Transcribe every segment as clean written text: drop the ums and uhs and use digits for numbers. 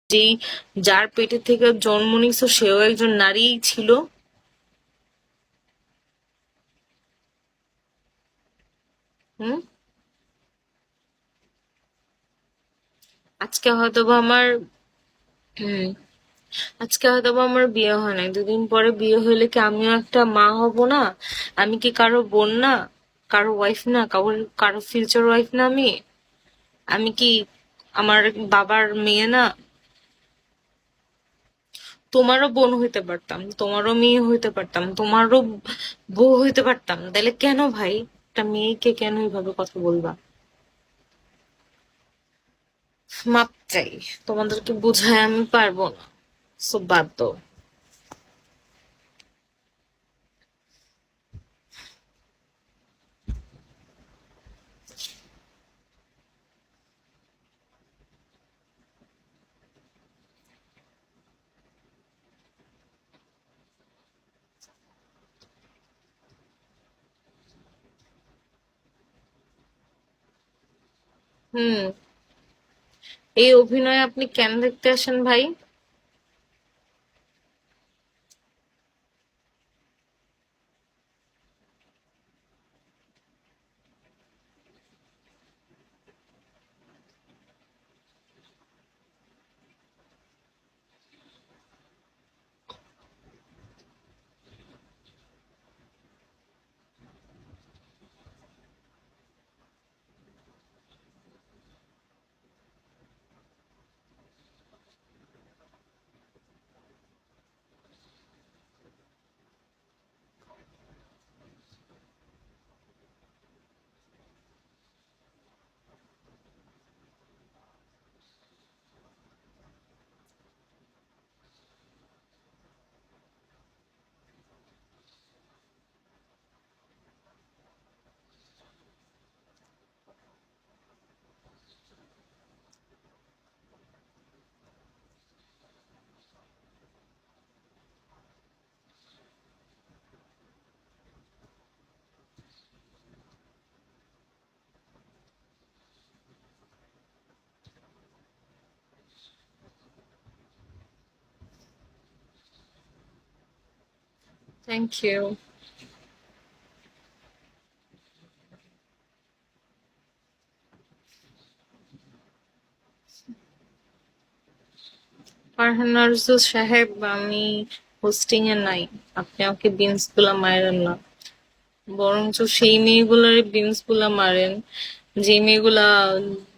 যেই যার পেটে থেকে জন্ম নিছো সেও একজন নারীই ছিল। হুম। আজকে হয়তো বা আমার হুম আজকে হয়তো বা আমার বিয়ে হয় নাই, দুদিন পরে বিয়ে হইলে কি আমিও একটা মা হব না? আমি কি কারো বোন না? কারো ওয়াইফ না? কারো কারো ফিউচার ওয়াইফ না? আমি আমি কি আমার বাবার মেয়ে না? তোমারও বোন হইতে পারতাম, তোমারও মেয়ে হইতে পারতাম, তোমারও বউ হইতে পারতাম। তাহলে কেন ভাই একটা মেয়েকে কেন এইভাবে কথা বলবা? মাপ চাই, তোমাদেরকে বুঝায় আমি পারবো না, সব বাদ দাও। হুম। এই অভিনয় আপনি কেন দেখতে আসেন ভাই? Thank you. ফারহান আরজু সাহেব, আমি হোস্টিং এ নাই, আপনি আমাকে বিনস গুলা মারেন না, বরঞ্চ সেই মেয়েগুলার বিনস গুলা মারেন যে মেয়েগুলা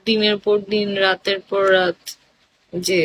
দিনের পর দিন রাতের পর রাত যে